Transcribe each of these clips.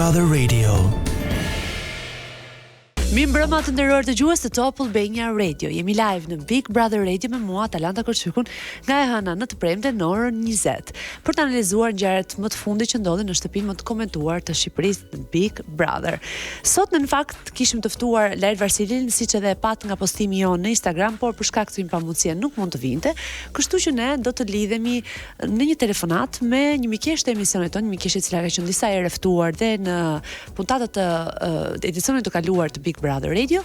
Brother Radio. Mirëmbrëma të nderuar dëgjues të Top Albania Radio. Jemi live në Big Brother Radio me mua Atalanta Korçykun nga e hëna në të premte në orën 20 për të analizuar ngjarjet më të fundit që ndodhin në shtëpinë më të komentuar të Shqipërisë në Big Brother. Sot në fakt kishim të ftuar Lajt Varsilin, siç edhe e pat nga postimi jon në Instagram, por për shkak të pamundësie nuk mund të vinte, kështu që ne do të lidhemi në një telefonat me një mikesh të emisionit tonë, një mikesh e cila ka qenë disa herë ftuar dhe në puntatat të edicionit të kaluar të Big Brother Radio,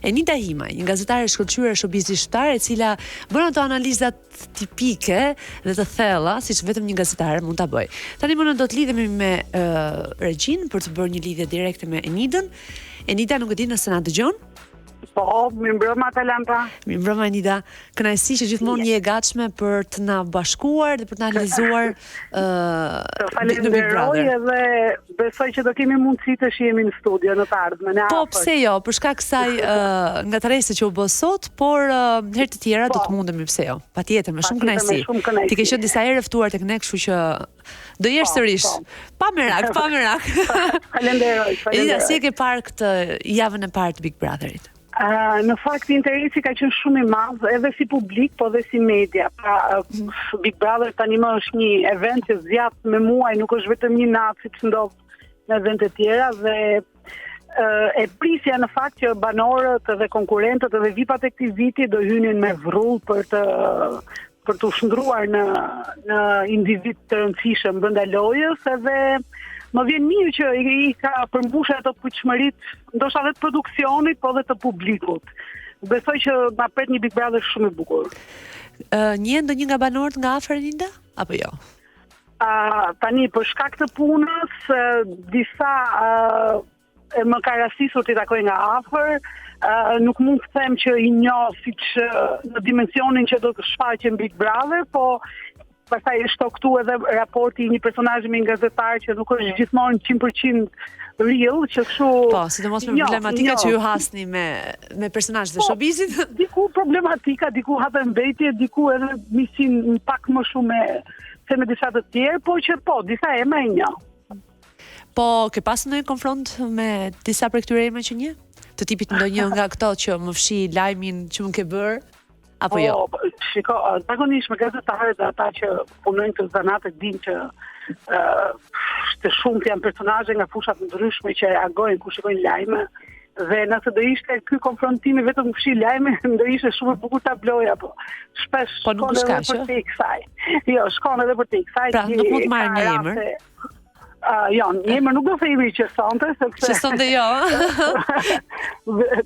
Enida Himaj, një gazetare shkëlqyer e showbizit shqiptar, e cila bën ato analizat tipike dhe të thella, siç vetëm një gazetare mund ta bëj. Tani më do të lidhemi me Regjin për të bërë një lidhje direkte me Enidën. Enida, nuk e di nëse na dëgjon? Po, mirëmbrëma Atalanta. Mirëmbrëma Enida. Kënaqësi që gjithmonë je e gatshme për të na bashkuar dhe për të analizuar në Big Brother. Dhe besoj që do kemi mundësi të shihemi në studio në të ardhmen. Po, pse jo? Për shkak kësaj ngatërese që u bë sot, por herë të tjera do të mundemi, pse jo? Patjetër, me shumë kënaqësi. Ti ke qenë disa herë ftuar tek ne, kështu që do jesh sërish. Pa merak. Falenderoj. Enida, si e ke parë këtë javën e parë të Big Brotherit? Në fakt interesi ka qenë shumë i madh edhe si publik po dhe si media. Pra Big Brother tani më është një event që zgjat me muaj, nuk është vetëm një natë siç ndodh në evente tjera dhe e prisja në fakt që banorët dhe konkurrentët dhe VIP-at e këtij viti do hynin me vrull për të shndruar në individ të rëndësishëm brenda lojës, edhe më vjen mirë që i ka përmbushur ato fuqishmërit, ndoshta edhe të produksionit, po edhe të publikut. Besoj që na pret një Big Brother shumë i bukur. Një ndonjë nga banorët nga afër Linda apo jo? Tani për shkak të punës, disa më ka rastisur të takoj nga afër, nuk mund të them që i njoh siç në dimensionin që do të shfaqen Big Brother, po pastaj është këtu edhe raporti i një personazhi me një gazetar që nuk është gjithmonë 100% real, që kështu. Po, sidomos me problematika që ju hasni me personazhet e showbizit. Diku problematika, diku hatërmbetje, diku edhe misin pak më shumë se me disa të tjerë, por që disa emra e njoh. Po, ke pasur ndonjë konfront me disa prej këtyre emrave që një? Të tipit ndonjë nga këto që më fshi lajmin që më ke bërë? Apo jo? Shiko, zakonisht me gazetarët dhe ata që punojnë të zanate dinë që të shumët janë personazhe nga fushat ndryshme që reagojnë kur shikojnë lajme, dhe nëse do ishte ky konfrontimi vetëm fshi lajme, do ishte shumë e bukur tabloja, po shpesh shkon edhe për te kësaj. Jo, shkon edhe për te kësaj. Pra, nuk mund të marrë një emër. Jo, një emër nuk do themi që sonte, sepse... Që sonte jo.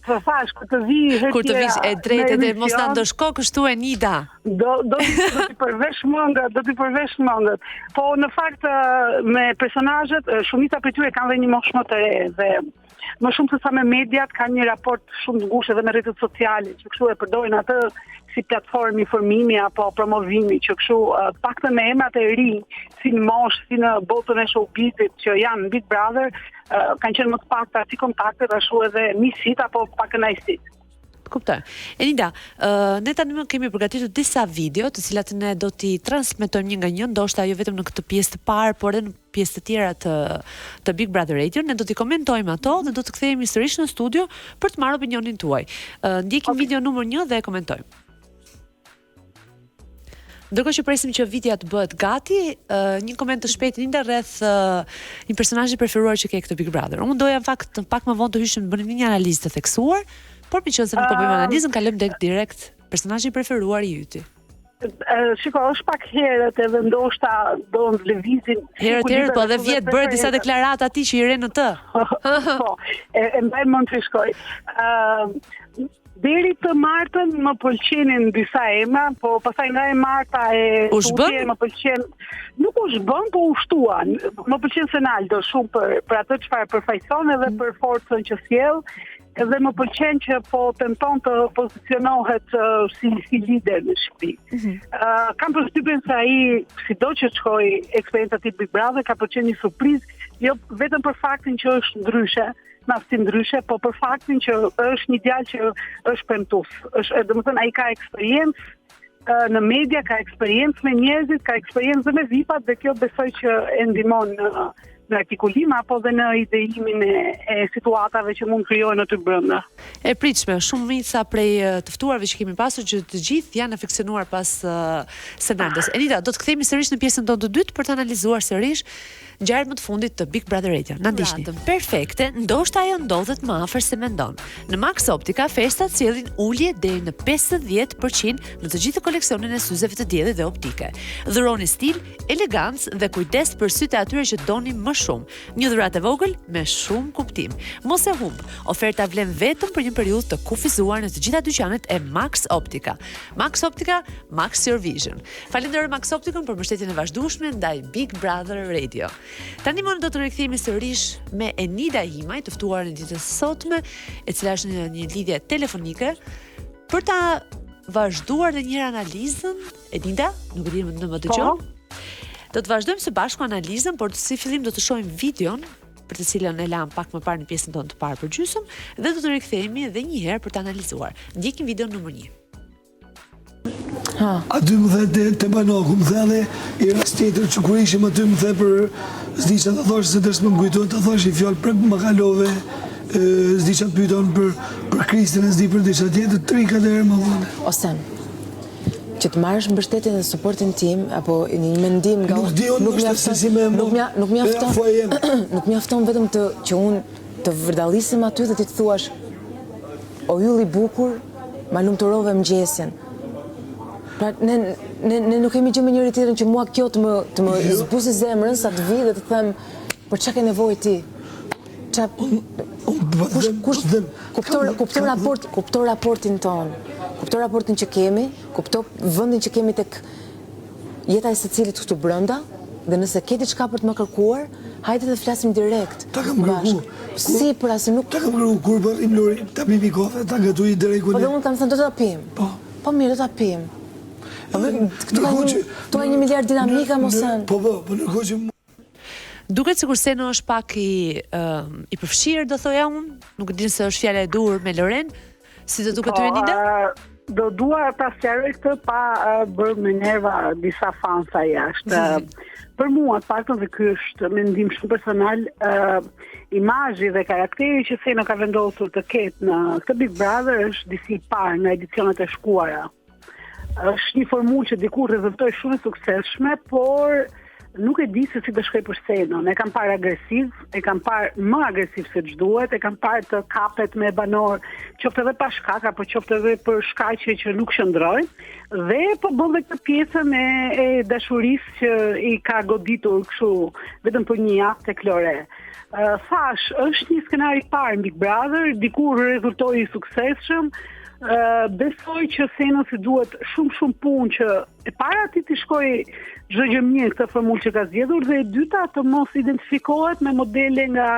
Të thash, kur të vi kur të vish e drejtë dhe mos na ndoshko kështu Enida. Do t'i përvesh mëngët. Po në fakt me personazhet, shumica prej tyre kanë dhe një moshë më të re dhe më shumë se sa me mediat kanë një raport shumë të ngushtë edhe me rrjetet sociale, që kështu e përdorin atë si platformë informimi apo promovimi, që kështu paktën me emrat e ri, si në moshë, si në botën e showbizit që janë në Big Brother, kanë qenë më të pakta si kontaktet, ashtu edhe misit apo pak kënaqësit. Kuptoj. Enida, ne tani më kemi përgatitur disa video të cilat ne do t'i transmetojmë një nga një, ndoshta jo vetëm në këtë pjesë të parë, por edhe në pjesë të tjera të Big Brother Radio. Ne do t'i komentojmë ato dhe do të kthehemi sërish në studio për të marrë opinionin tuaj. Ndjekim video numër 1 dhe e komentojmë. Ndërkohë që presim që videoja të bëhet gati, një koment të shpejtë Linda rreth një personazhi preferuar që ke këtë Big Brother. Unë doja në fakt pak më vonë të hyshim bënim një analizë të theksuar, por për që se nuk po bëjmë analizën, kalojmë direkt personazhi preferuar i yti. Shiko, është pak herët edhe ndoshta do në lëvizin. Herët, po dhe vjetë bërë disa deklarata ati që i re në të. Po, e mbajnë mund të shkoj. Deri të martën më pëlqenin disa emra, po pastaj nga e marta e tutje më pëlqen, nuk u zhbën, po u shtuan. Më pëlqen Senaldo shumë për atë çfarë përfaqëson edhe për forcën që sjell, edhe më pëlqen që po tenton të pozicionohet si lider në Shqipëri. Kam përshtypjen se ai, sido që shkoi eksperjenca e Big Brother, ka pëlqenë një surprizë, jo vetëm për faktin që është ndryshe, nafti ndryshe, po për faktin që është një djalë që është premtues. Domethënë ai ka eksperiencë, në media, ka eksperiencë me njerëzit, ka eksperiencë me VIP-at dhe kjo besoj që e ndihmon në artikulim apo dhe në ideimin e situatave që mund krijohen aty brenda. E pritshme, shumica prej të ftuarve që kemi pasur që të gjithë janë afeksionuar pas Senardos. Enita, do të kthehemi sërish në pjesën tonë të dytë për të analizuar sërish ngjarjet më të fundit të Big Brother Radio. Na ndiqni. Perfekte, ndoshta ajo ndodhet më afër se mendon. Në Max Optica festat sjellin ulje deri në 50% në të gjithë koleksionin e syzeve të diellit dhe optike. Dhuroni stil, elegancë dhe kujdes për sytë e atyre që doni më shumë. Një dhuratë e vogël me shumë kuptim. Mos e humb. Oferta vlen vetëm për një periudhë të kufizuar në të gjitha dyqanet e Max Optica. Max Optica, Max Your Vision. Falenderoj Max Opticën për mbështetjen e vazhdueshme ndaj Big Brother Radio. Tani më do të rikthehemi sërish me Enida Himaj, të ftuar në ditën e sotme, e cila është në një lidhje telefonike për ta vazhduar në një analizën. Enida, nuk e di në më dëgjon. Do të vazhdojmë së bashku analizën, por si fillim do të shohim videon për të cilën e lam pak më parë në pjesën tonë të parë për gjysmë dhe do të rikthehemi edhe një herë për të analizuar. Ndjekim videon numër 1. Aty më the të banoku, më the dhe i rast tjetër që kur ishim aty më the për s'disha të thosh se tërës më kujton të thosh i fjallë prek më kalove, s'disha të pyton për Kristin e s'di për disha tjetër, 3-4 herë më dhune. Osen, që të marrësh mbështetjen dhe suportin tim apo një mendim nga nuk mjafton vetëm që unë të vërdallisim aty dhe ti të thuash o yll i bukur, ma lumturove mëngjesin. Pra, ne nuk kemi gjë me njëri tjetrin që mua kjo të më zbusi zemrën sa të vi dhe të them për çka ke nevojë ti. Kupto raportin ton. Kupto raportin që kemi, kupto vendin që kemi tek jeta e secilit këtu brenda dhe nëse ke diçka për të më kërkuar, hajde të flasim direkt. Ta kam kërkuar. Si për asë nuk... Ta kam kërkuar kur bërim Lori, ta pimi kafe, ta gatuj direkt. Po dhe unë kam thënë do ta pim. Po mirë, do ta pim. Këtu ka 1 miliard dinamika, mosen. Po, nërkohë që... Duket sikur Seno është pak i përfshirë, do thoja unë, nuk di se është fjala e dur me Loren, si do duket ty Enida? Do dua ta sqaroj këtë pa bërë me nerva disa fansa jashtë. Për mua, të paktën dhe ky është mendim shumë personal, imazhi dhe karakteri që Seno ka vendosur të ketë në këtë Big Brother është disi parë nga edicionet e shkuara. Është një formulë që dikur rezultoi shumë e suksesshme, por nuk e di se si do shkoj për Senon. E kam parë agresiv, e kam parë më agresiv se ç'duhet, e kam parë të kapet me banor, qoftë edhe pa shkak apo qoftë edhe për shkaqe që nuk qëndrojnë, dhe po bën dhe këtë pjesën e dashurisë që i ka goditur kështu vetëm për një javë tek Lore. Thash, është një skenar i parë në Big Brother, dikur rezultoi i suksesshëm. Besoj që Seno si duhet shumë punë që e para ti të shkoj çdo gjë mirë këtë formulë që ka zgjedhur dhe e dyta të mos identifikohet me modele nga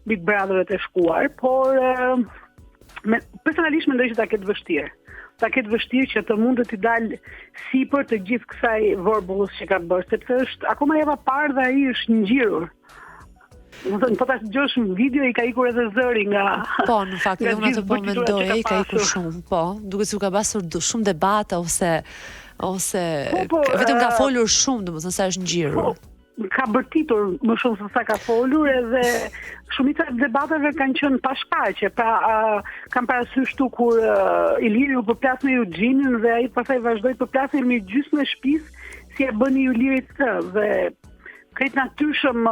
Big Brother-et e shkuar, por personalisht mendoj që ta ketë vështirë. Ta ketë vështirë që të mundet t'i dalë sipër të gjithë kësaj vorbullës që ka bërë, sepse është akoma java parë dhe ai është ngjirur. Po ta dëgjosh në video i ka ikur edhe zëri nga... Po, në fakt, edhe unë atë po mendoj, i ka ikur shumë, po. Duket se ka pasur shumë debate ose vetëm ka folur shumë, domethënë sa është ngjirur. Ka bërtitur më shumë se sa ka folur edhe shumica e debateve kanë qenë pa shkaqe. Pra, kam parasysh tu kur Iliri u përplas me Euginin dhe ai pastaj vazhdoi të përplasej me gjysmën e shtëpisë si e bëni Ilirit këtë dhe krejt natyrshëm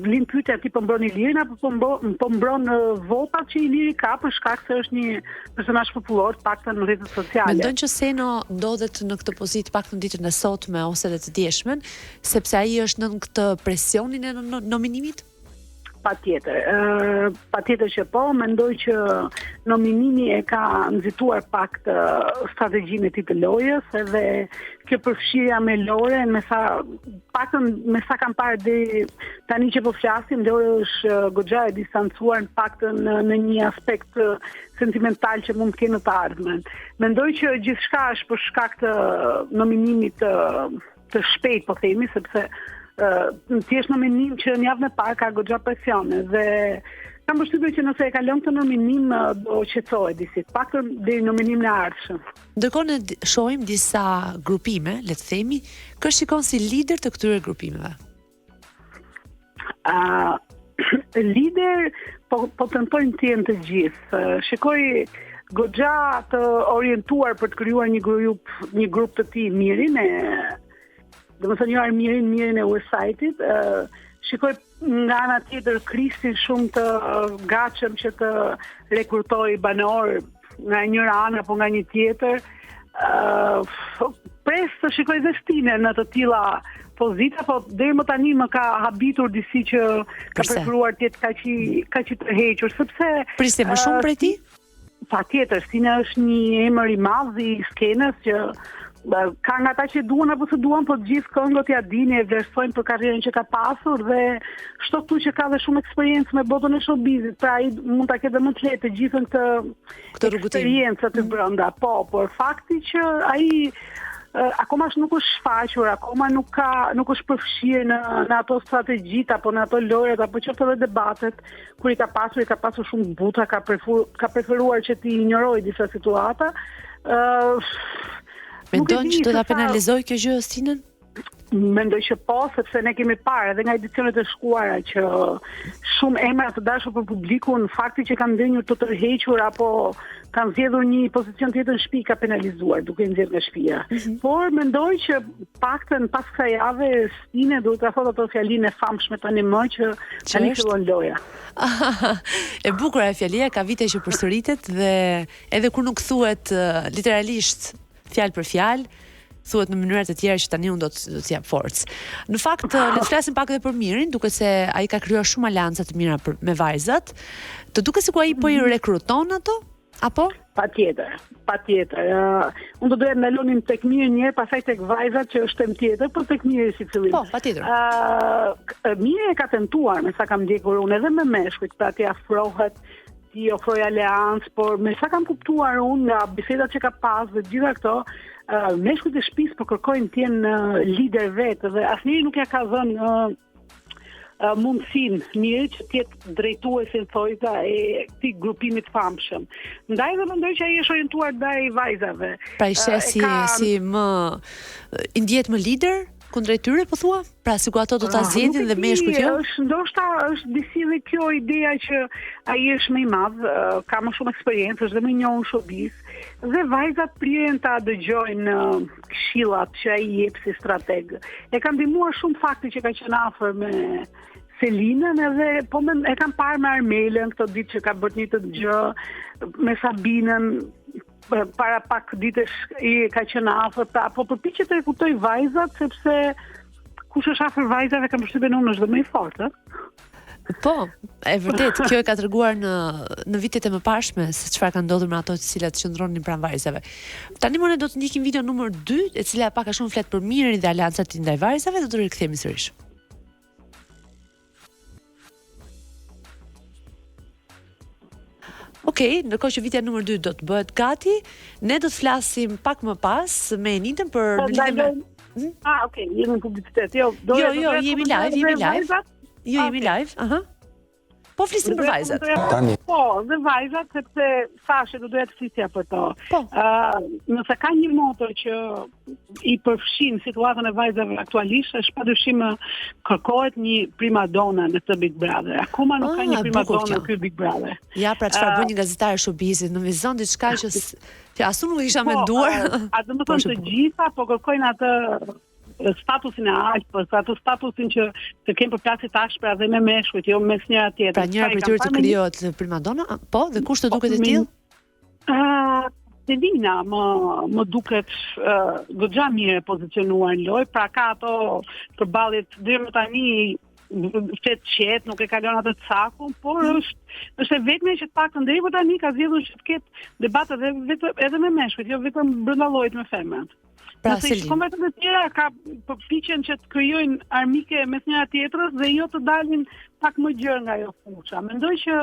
lind pyetja ti po mbron Ilirin apo po mbron votat që Iliri ka për shkak se është një personazh popullor, paktën në rrjetet sociale. Mendon që Seno ndodhet në këtë pozitë paktën ditën e sotme ose edhe të djeshmen, sepse ai është në këtë presionin e nominimit? Patjetër që po, mendoj që nominimi e ka nxituar pak të strategjinë e tij të lojës, edhe kjo përfshirja me Lore, me sa kam parë deri tani që po flasim, Lore është goxha e distancuar në paktën në një aspekt sentimental që mund të kenë në të ardhmen. Mendoj që gjithçka është për shkak të nominimit të shpejt, po themi, sepse ti është nominim që në javën e parë ka goxha presione dhe Kam përshtypjen që nëse e kalon këtë nominim do qetësohet disi, paktën deri në nominimin e ardhshëm. Ndërkohë ne shohim disa grupime, le të themi, kë shikon si lider të këtyre grupimeve. Lider po tentojnë të jenë të gjithë. Shikoj goxha të orientuar për të krijuar një grup të tij Mirin domethënë jo Mirin e Westside-it, shikoj nga ana tjetër Kristin shumë të gatshëm që të rekrutoj banor nga njëra anë apo nga një tjetër. Pres të shikoj dhe Stine në të tilla pozita, po deri më tani më ka habitur disi që ka preferuar të jetë kaq i tërhequr, sepse Prisje më shumë prej tij? Patjetër, Stine është një emër i madh i skenës që ka nga ata që duan apo se duan, po gjithë këngët ja dini e vlerësojnë për karrierën që ka pasur dhe shto këtu që ka dhe shumë eksperiencë me botën e showbizit, pra ai mund ta ketë më të lehtë të gjithën këtë eksperiencë të brenda. Po, por fakti që ai akoma nuk është shfaqur, akoma nuk është përfshirë në ato strategjitë apo në ato lojrat apo qoftë edhe debatet kur i ka pasur shumë buta, ka preferuar që t'i injorojë disa situata. Mendon që do ta penalizoj kjo gjë Stinën? Mendoj që po, sepse ne kemi parë edhe nga edicionet e shkuara që shumë emra të dashur për publikun, fakti që kanë ndenjur të tërhequr apo kanë zgjedhur një pozicion tjetër në shtëpi ka penalizuar duke i nxjerrë nga shtëpia. Por mendoj që paktën pas kësaj jave Stinë duhet ta thotë ato fjalinë e famshme tani më që tani fillon loja. E bukur e fjalia, ka vite që përsëritet dhe edhe kur nuk thuhet literalisht fjalë për fjalë, thuhet në mënyra të tjera që tani unë do të jap forcë. Në fakt, le të flasim pak edhe për Mirin, duke se ai ka krijuar shumë alanca të mira me vajzat. Të duket sikur ai po i rekruton ato? Apo? Patjetër. Unë do doja të ndalonim tek Miri një herë, pastaj tek vajzat që është temë tjetër, por tek Miri si fillim. Po, patjetër. Miri e ka tentuar, me sa kam ndjekur unë, edhe me meshkujt, pra ti afrohet, ti ofroj aleancë, por me sa kam kuptuar unë nga bisedat që ka pas dhe gjitha këto, meshkujt e shtëpisë po kërkojnë të jenë lider vetë dhe asnjëri nuk ja ka dhënë mundësinë Miri që të jetë drejtuesin thojta e këtij grupimi të famshëm. Ndaj dhe mendoj që ai është orientuar ndaj vajzave. Pra i sheh si më i ndjet më lider kundrejt tyre, po thua? Pra sikur ato do ta zgjidhin dhe meshkujt jo? Ndoshta është disi dhe kjo ideja që ai është më i madh, ka më shumë eksperiencë, është dhe më i njohur showbiz, dhe vajzat priren ta dëgjojnë këshillat që ai jep si strateg. E ka ndihmuar shumë fakti që ka qenë afër me Selinën edhe po e kam parë me Armelën këto ditë që ka bërë një të gjë, me Sabinën para pak ditësh i ka qenë afër, po përpiqet të rekutoj vajzat sepse kush është afër vajzave kam përshtypjen unë është dhe më i fortë. Po, e vërtet, kjo e ka treguar në vitet e mëparshme se çfarë ka ndodhur me ato të cilat qëndronin pranë vajzave. Tani ne do të ndiqim video numër 2, e cila pak a shumë flet për Mirin dhe alancat ndaj vajzave, do të rikthehemi sërish. Okej, ndërkohë që vitja numër 2 do të bëhet gati, ne do të flasim pak më pas me Enitën për okej, jemi në publicitet. Jo, jemi live. Jemi live, aha. Po flisim për vajzat. Tani. Po, dhe vajzat, sepse thashe do doja të flisja për to. Po. Nëse ka një motor që i përfshin situatën e vajzave aktualisht, është padyshim kërkohet një primadona në këtë Big Brother. Akoma nuk ka një primadona në këtë Big Brother. Ja, pra çfarë bën një gazetare showbizit, në vizon diçka që as unë nuk isha menduar. A do të thonë të gjitha po kërkojnë atë statusin e aq, atë statusin që të kemë për plasje të ashpra dhe me meshkujt, jo mes njëra tjetër. Pra njëra për tyre të krijohet primadona, po, dhe kush të duket e tillë? Selina më duket goxha mirë pozicionuar në lojë, pra ka ato përballjet deri më tani flet qet, nuk e kalon atë cakun, por është e vetme që të paktën deri më tani ka zgjedhur që të ketë debate edhe me meshkujt, jo vetëm brenda llojit me femrat. Pra nëse kombëtet e tjera ka përpiqen që të krijojnë armike mes njëra tjetrës dhe jo të dalin pak më gjerë nga ajo fuça. Mendoj që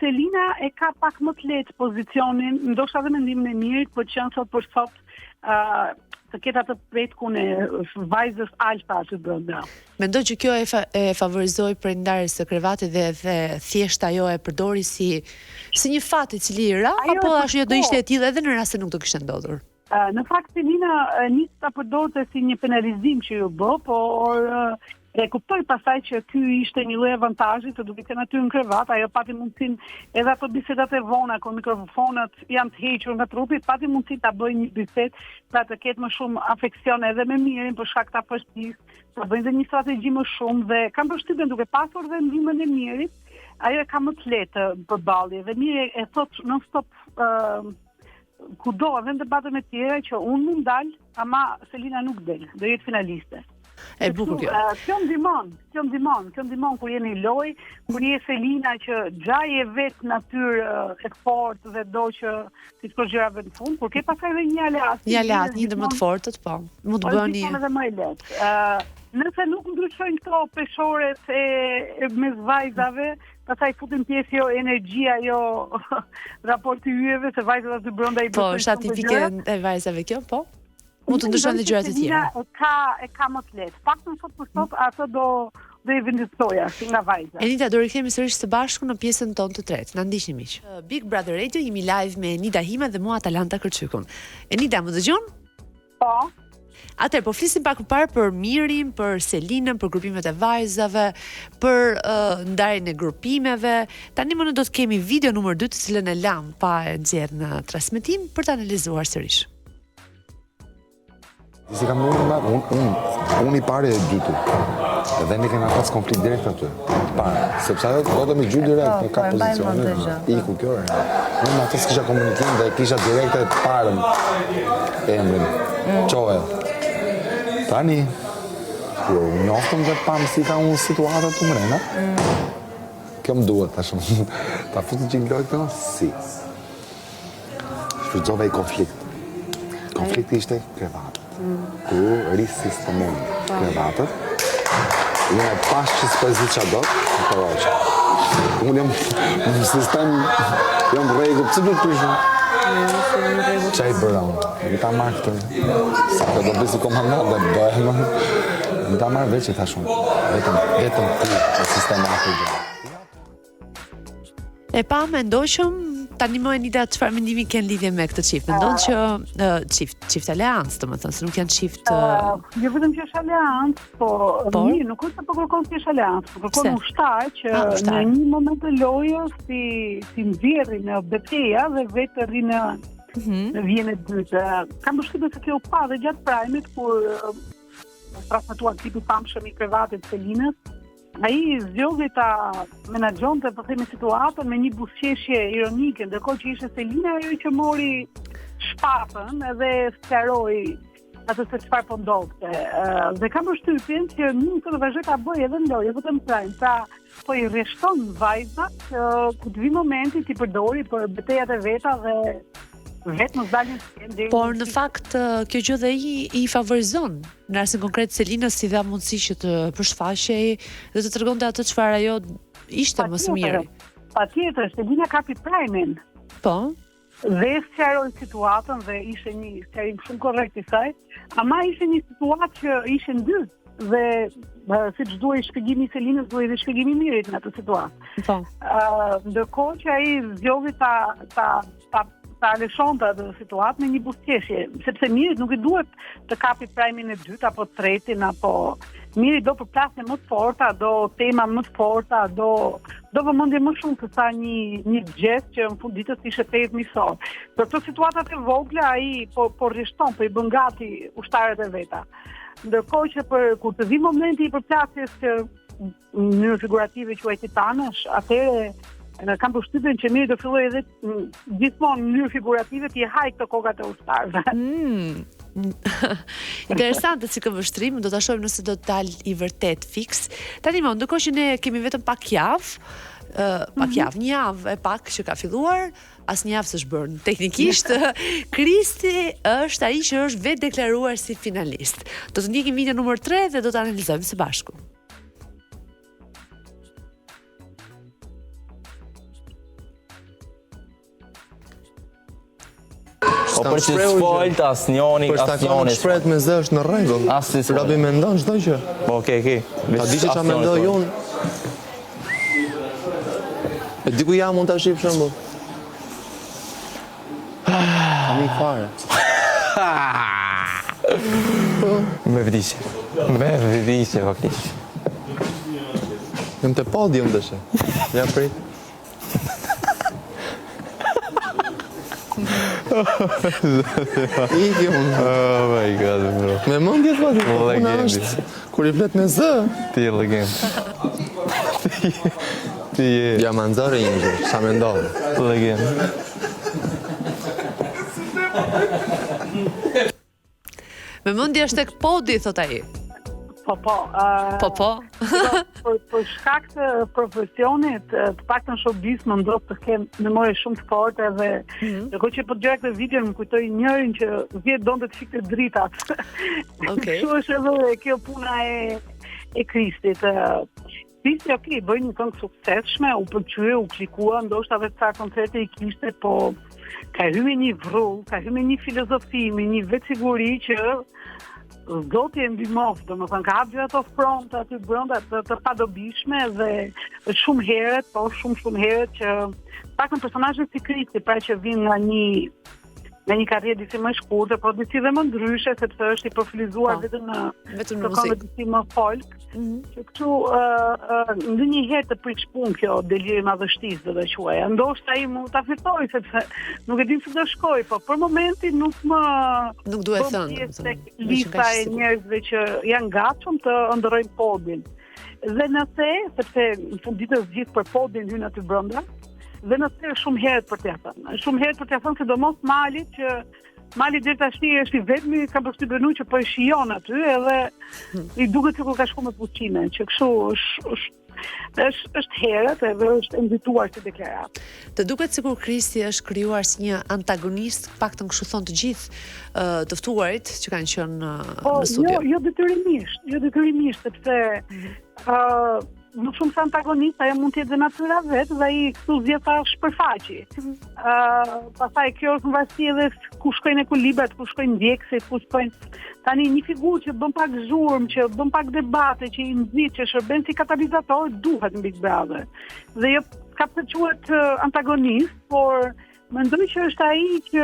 Selina e ka pak më të lehtë pozicionin, ndoshta edhe mendimin e Mirit, për të qenë sot për sot të ketë atë pretkun e vajzës alfa aty brenda. Mendoj që kjo e favorizoi prindëres së krevatit dhe thjesht ajo e përdori si një fat I cili I ra, Ajo apo e ashtu do ishte e tillë edhe në rast se nuk do kishte ndodhur. Në fakt Selina nisi ta përdorte si një penalizim që ju bë, por e kuptoj pastaj që ky ishte një lloj avantazhi të duke qenë aty në krevat, ajo pati mundësinë edhe ato bisedat e vona kur mikrofonat janë të hequr nga trupi, pati mundësinë ta bëjë një bisedë pra të ketë më shumë afeksion edhe me Mirin për shkak të afërsisë, të bëjnë dhe një strategji më shumë dhe kam përshtypjen duke pasur dhe ndihmën e Mirit, ajo e ka më të lehtë përballje dhe Miri e thot non stop kudo edhe në debatet e tjera që unë mund dal, ama Selina nuk del, do jetë finaliste. E bukur kjo. Kjo ndihmon kur jeni loj, kur je Selina që gjaje vetë natyrë e fortë dhe do që ti të gjërave në fund, kur ke pasaj dhe një aleat. Një aleat, një dhe më të fortët, po. Mund të bëni edhe më e lehtë. Nëse nuk ndryshojnë këto peshoret e mes vajzave, pastaj futin pjesë jo energjia, jo raporti yjeve, se vajzat aty brenda I bëjnë. Po, është atipike e vajzave kjo, po? Mund të ndryshojnë dhe gjërat e tjera. E ka më të lehtë. Paktën sot për sot ato do I vendosoja si nga vajza. Enita, do rikthehemi sërish së bashku në pjesën tonë të tretë. Na ndiqni miq. Big Brother Radio jemi live me Enita Hima dhe mua Atalanta Kërçykun. Enita, më dëgjon? Po. Atëherë, po flisim pak më parë për Mirin, për Selinën, për grupimet e vajzave, për ndarjen e grupimeve. Tani më ne do të kemi video numër 2 të cilën e lam pa e nxjerr në transmetim për ta analizuar sërish. Si kam unë I pare e dytu. Edhe ne kena pas konflikt direkt aty. Para, sepse ajo kodëm I gjy direkt në ka pozicionin. Iku kjo. Unë me atë s'kisha komunikim dhe kisha direkt e parën emrin. Qoe. Tani, kur njoftëm dhe pam si ka unë situatat të mrena, kjo më duhet ta shumë. Ta futë që nglojt të si. Shfrytëzova I konflikt. Konflikti ishte krevat. Kur risistemon krevatët, unë e pas që s'pëzit që do, në përroqë. Unë jam në sistem, jam regu, pëse du të prishme? Qaj bëra unë, në ta marrë këtë, sa të do bësi komandat dhe bëjmë, në ta marrë veç e ta shumë, vetëm ti, në sistem Afrikë. E pa, mendoshëm, tani më Enita, çfarë mendimi ke lidhje me këtë çift? Mendon që çift aleancë, domethënë, se nuk janë çift Jo vetëm që është aleancë, po mirë, nuk është po kërkon thjesht aleancë, po kërkon ushtar që në një moment të lojës si nxjerrë në betejë dhe vetë rri në vjen e dytë. Kam përshtypjen se kjo u pa dhe gjatë prajmit kur transmetuan tipi pamshëm I krevatit Selinës. Ai zgjodhi ta menaxhonte po themi situatën me një buzëqeshje ironike, ndërkohë që ishte Selina ajo që mori shpatën edhe sqaroi atë se çfarë po ndodhte. Dhe kam përshtypjen që nuk do të vazhdoj ta bëj edhe në lojë, vetëm trajn. Pra, po I rreshton vajzat ku të vi momenti ti përdori për betejat e veta dhe vetë mos dalin deri. Por në fakt kjo gjë dhe I favorizon. Në rastin konkret Selinës si dha mundësi që të përshfaqej dhe të tregonte atë çfarë ajo ishte më së miri. Patjetër, Selina kapi prajmin. Po. Dhe sqaroi situatën dhe ishte një sqarim shumë korrekt I saj, ama ishte një situatë që ishte dy dhe siç duhej shpjegimi I Selinës, duhej dhe shpjegimi I Mirit në atë situatë. Po. Ndërkohë që ai zgjodhi ta lëshonte atë situatë me një buzëqeshje, sepse Mirit nuk I duhet të kapi prajmin e dytë apo të tretin apo Miri do përplasje më të forta, do tema më të forta, do vëmendje më shumë se sa një gest që në fund ditës ishte tetë miqësor. Për këto situatat e vogla ai po rreshton, po I bën gati ushtarët e veta. Ndërkohë që kur të vi momenti I përplasjes që në mënyrë figurative quaj titanësh, atëherë kam përshtypjen që Miri do filloj edhe gjithmonë në mënyrë figurative të haj këto kokat e ushtarëve. Interesante si këmbështrim, do ta shohim nëse do të dalë I vërtet fiks. Tani më, ndërkohë që ne kemi vetëm pak javë, një javë e pak që ka filluar, asnjë javë s'është bërë. Teknikisht, Kristi është ai që është vetë deklaruar si finalist. Do të ndjekim video numër 3 dhe do ta analizojmë së bashku. për që s'folt, asnjoni, Për shta kam shpret me zë është në rregull. Robi mendon çdo gjë. Po, okej. Ta di që çfarë mendoj unë. E di ku jam unë tash për shembull. Kam i fare. Me vdisje, faktisht. Jam te podium dëshe. Ja prit. Iki unë. Oh my god, bro. Me mendje thua ti. Puna Legendi. është kur i flet me zë. Ti je legend. Ti je Ja manzare një, sa mendon. legend. Me mendje është tek podi, thot ai. Po. Për shkak të profesionit, të paktën showbiz më ndodh të kem memorie shumë të fortë dhe kur që po dëgjoj këtë video më kujtoj njërin që vjet donte të fikte dritat. Okej. Kështu është edhe kjo puna e Kristit. Kristi, bëj një këngë suksesshme, u pëlqye, u klikua, ndoshta vetë sa koncerte i kishte, po ka hyrë një vrull, ka hyrë një filozofi, me një vetë siguri që Zoti e ndihmoft, domethënë ka hapur ato fronte aty brenda të padobishme dhe është shumë herët që pak në personazhet si Kristi, pra që vin nga një karrierë disi më shkurtër, por disi dhe më ndryshe, sepse është i profilizuar vetëm në muzikë, disi më folk. Që këtu ndonjëherë të prish punë kjo deliri i madhështisë do të quaj. Ndoshta ai mund ta fitoj sepse nuk e di se do shkoj, po për momentin nuk duhet thënë. Lista e njerëzve që janë gatshëm të ndërrojnë podin. Dhe nëse, sepse në fund ditës gjithë për podin hyn aty brenda, dhe nëse është shumë herët për t'ia thënë. Shumë herët për t'ia thënë sidomos Malit që Mali deri tashni është i vetmi ka përshtypur që po e shijon aty edhe i duket sikur ka shkuar me pushime, që kështu është herët edhe është nxituar si deklaratë. Të duket sikur Kristi është krijuar si një antagonist, paktën kështu thon të gjithë të ftuarit që kanë qenë në studio. Jo detyrimisht, sepse nuk shumë se antagonist, ajo mund të jetë dhe natyra vetë dhe ai këtu zgjedh ta shpërfaqi. Pastaj kjo është në varësi edhe ku shkojnë ekuilibrat, ku shkojnë ndjekësit, ku shkojnë tani një figurë që bën pak zhurmë, që bën pak debate, që i nxit, që shërben si katalizator duhet në Big Brother. Dhe jo ka të quhet antagonist, por mendoj që është ai që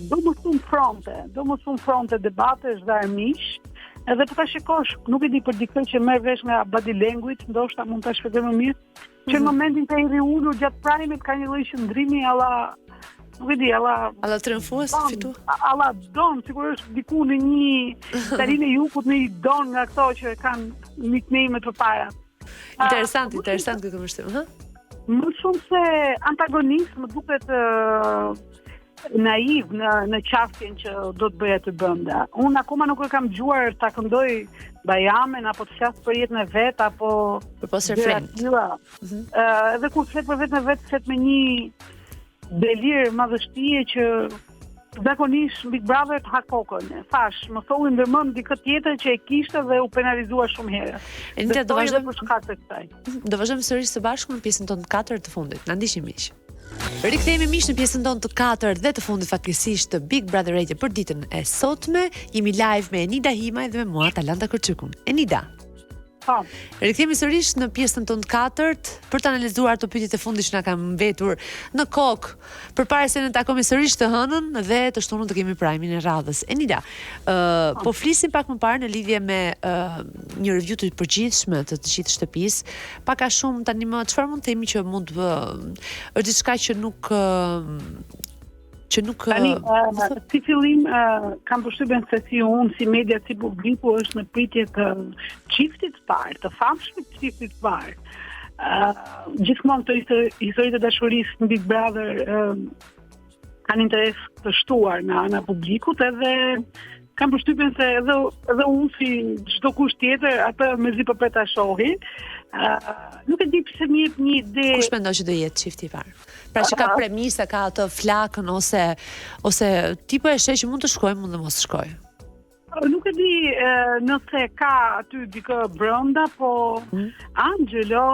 do më shumë fronte debatesh dhe armish. Edhe po ta shikosh, nuk e di për dikën që merr vesh nga body language, ndoshta mund ta shpjegoj më mirë, që në momentin të i riulur gjatë prajmit ka një lloj qëndrimi nuk e di, alla triumfues fitu. Alla don, sigurisht diku në një tarinë e jukut, në një don nga këto që kanë nickname të para. Interesant këtë mbështrim, ha? Më shumë se antagonist, më duket naiv në qasjen që do të bëja të brenda. Unë akoma nuk e kam dëgjuar ta këndoj Bajamen apo të flas për jetën e vet apo për refren. Edhe kur flet për vetën e vet, flet me një delir madhështie që zakonisht Big Brother të ha kokën. Thash, më solli ndërmend dikë tjetër që e kishte dhe u penalizua shumë herë. Enita do vazhdojmë për shkak të kësaj. Do vazhdojmë sërish së bashku në pjesën tonë të 4 të fundit. Na ndiqni miq. Rikthehemi miq në pjesën tonë të 4 dhe të fundit fatkeqësisht të Big Brother Radio për ditën e sotme. Jemi live me Enida Himaj dhe me mua Talanta Kërçykun. Enida. Rikthehemi sërish në pjesën tonë të 4 për të analizuar ato pyetjet e fundit që na kanë mbetur në kokë përpara se ne takojmë sërish të hënën dhe të shtunën të kemi prajmin e radhës. Enida, po flisim pak më parë në lidhje me një review të përgjithshme të gjithë shtëpisë, pak a shumë tani më çfarë mund të themi që mund është diçka që nuk tani, si fillim kam përshtypjen se si unë, si media, si publiku është në pritje të çiftit të parë, të famshmit çiftit të parë. Gjithmonë këto historitë e dashurisë në Big Brother kanë interes të shtuar nga ana publikut edhe kam përshtypjen se edhe unë si çdo kush tjetër atë mezi po pret ta shohi. Nuk e di pse më jep një ide. Kush mendon që do jetë çifti i parë? Pra që ka premisë, ka atë flakën ose tipo e sheh që mund të shkojë, mund të mos shkojë. Nuk e di nëse ka aty dikë brenda, po Angelo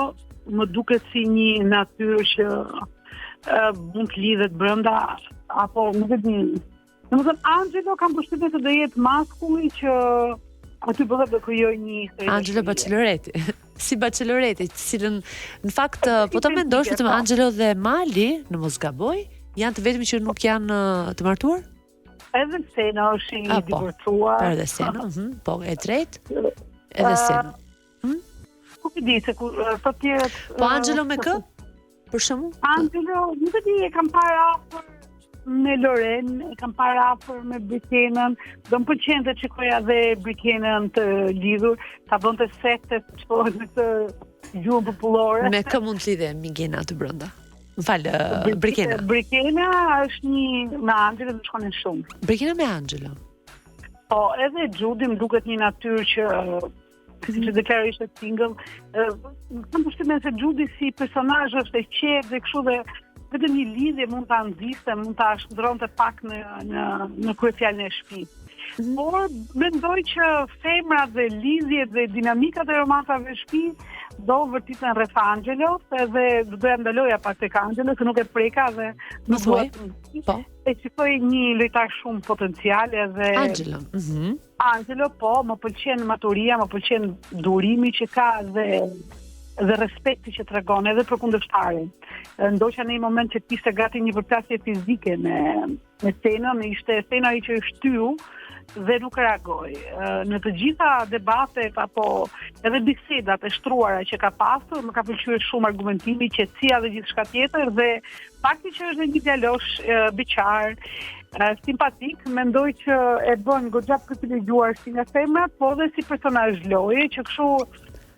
më duket si një natyrë që mund të lidhet brenda, apo nuk e di, Domethënë Angelo kam përshtypjen se do jetë maskulli që aty bëhet të krijojë një histori. Angelo Bacheloreti. Si Bacheloreti, cilën në fakt po ta mendosh vetëm Angelo dhe Mali, në mos gaboj, janë të vetmi që nuk janë të martuar? Edhe Sena është i divorcuar. Po, edhe Sena, po, e drejtë. Edhe Sena. Nuk e di se ku të tjerët. Po Angelo me kë? Për shembull? Angelo, nuk e di, e kam parë afër me Loren, e kam parë afër me Brikenën, do më pëlqente të shikoja dhe Brikenën të lidhur, ta bënte sekte të shkohet me këtë gjuhën popullore. Me kë mund të lidhe Migena aty brenda? Më falë, Brikena. Brikena është një me Angelo dhe shkonin shumë. Brikena me Angelo. Po, edhe Gjudi më duket një natyrë që siç e deklaroi ishte single. Kam përshtypjen se Gjudi si personazh është e qetë dhe kështu dhe vetëm një lidhje mund ta nxiste, mund ta shndronte pak në kryefjalën e shtëpisë. Por mendoj që femrat dhe lidhjet dhe dinamikat e romancave në shtëpi do vërtiten rreth Angelos, edhe doja ndaloja pak tek Angelo, se nuk e preka dhe nuk thuaj. Po. E shikoj një lojtar shumë potencial edhe Angelo. Angelo, po, më pëlqen maturia, më pëlqen durimi që ka dhe respekti që tregon edhe për kundërshtarin. Ndoshta në një moment që kishte gati një përplasje fizike me Senën, ishte Sena ai që i shtyu dhe nuk reagoi. Në të gjitha debatet apo edhe bisedat e shtruara që ka pasur, më ka pëlqyer shumë argumentimi, qetësia dhe gjithçka tjetër dhe fakti që është një djalosh beqar, simpatik, mendoj që e bën goxha privilegjuar si nga femrat, po dhe si personazh loje, që kështu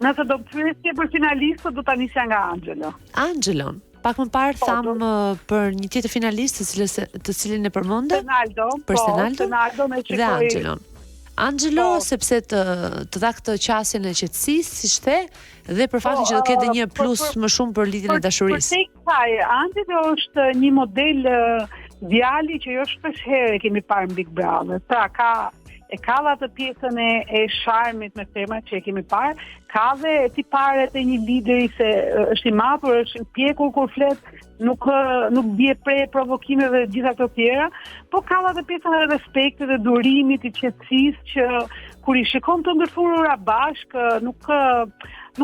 nëse do të pyesje për finalistët, do ta nisja nga Angelo. Angelon. Pak më parë tham për një tjetër finalist të cilin e përmende. Senaldo. Për Senaldo me dhe Angelon. Angelo sepse të dha këtë qasjen e qetësisë, siç the, dhe për faktin që do ketë një plus më shumë për lidhjen e dashurisë. Angelo është një model djali që jo shpesh herë kemi parë në Big Brother. Pra ka dhe atë pjesën e sharmit me femrat që e kemi parë, ka dhe tiparet e një lideri se është i matur, është i pjekur kur flet, nuk bie prej provokimeve dhe gjitha ato tjera, po ka dhe atë pjesën e respektit dhe durimit, i qetësisë që kur i shikon të ndërthurura bashkë, nuk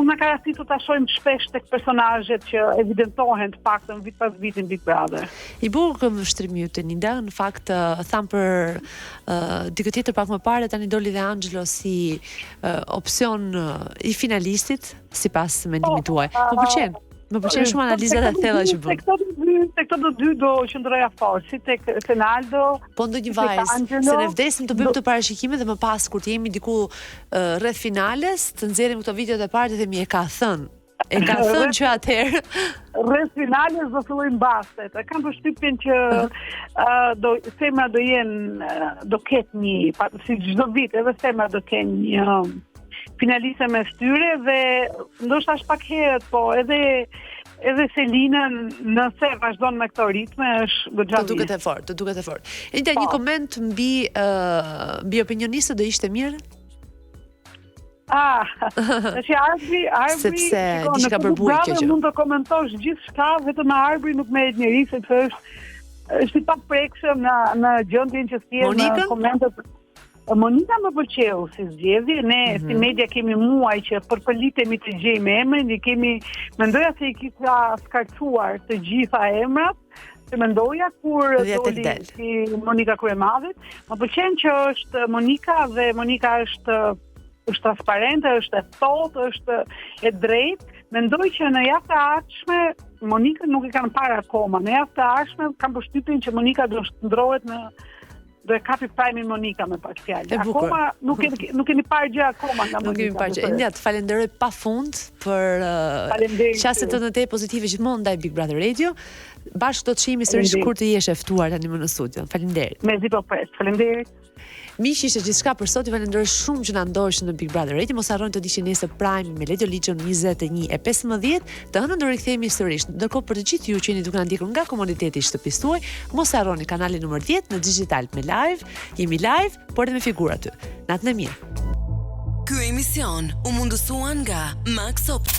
na ka rasitur ta shohim shpesh tek personazhet që evidentohen të paktën vit pas viti në Big Brother. I bukur vështrimi yt Nida, në fakt tham për dikë tjetër pak më parë tani doli dhe Angelo si opsion i finalistit sipas mendimit tuaj. Më pëlqen shumë analizat e thella që bën. Tek këto dy do qëndroja fort, si tek Senaldo. Po ndonjë vajzë, se ne vdesim të bëjmë të parashikime dhe më pas kur të jemi diku rreth finales, të nxjerrim këto videot e parë dhe themi e ka thënë. E ka thënë që atëherë rreth finales do fillojnë bastet. Kam përshtypjen që femra do ketë një, si çdo vit, edhe femra do kenë një finaliste me styre dhe ndoshta është pak herët, po edhe Selina nëse vazhdon me këto ritme është goxha. Të duket e fort. Edhe një koment mbi opinionistët do ishte mirë? Është Arbri, sepse diçka përbuj kjo gjë. Mund të komentosh gjithçka, vetëm me Arbri nuk merret njerëz sepse është i paprekshëm në gjendjen që sjell në komentet. Monika më pëlqeu si zgjedhje, ne si media kemi muaj që përpëlitemi të gjejmë emrin, mendoja se i kisha skarcuar të gjitha emrat, që mendoja kur doli si Monika Kryemadit. Më pëlqen që është Monika dhe Monika është transparente, është e thotë, është e drejtë. Mendoj që në javën e ardhshme Monika nuk e kanë parë akoma. Në javën e ardhshme kam përshtypjen që Monika do shndrohet do e kapi prajmin Monika me pak fjalë. Akoma nuk kemi parë gjë akoma nga Monika. Nuk kemi parë gjë. India, të falenderoj pafund për qasjet tënde të pozitive gjithmonë ndaj Big Brother Radio. Bashkë do të shihemi sërish kur të jesh e ftuar tani më në studio. Faleminderit. Me zi po pres. Faleminderit. Miq, ishte gjithçka për sot. Ju falenderoj shumë që na ndoqët në Big Brother Radio. Mos harroni të ndiqni nesër Prime me Lady Ligjën 21:15. Të hënën do rikthehemi sërish. Ndërkohë për të gjithë ju që jeni duke na ndjekur nga komuniteti i shtëpisë tuaj, mos harroni kanalin numër 10 në digital me live. Jemi live, por edhe me figura aty. Natën e mirë. Ky emision u mundësuan nga Max Op.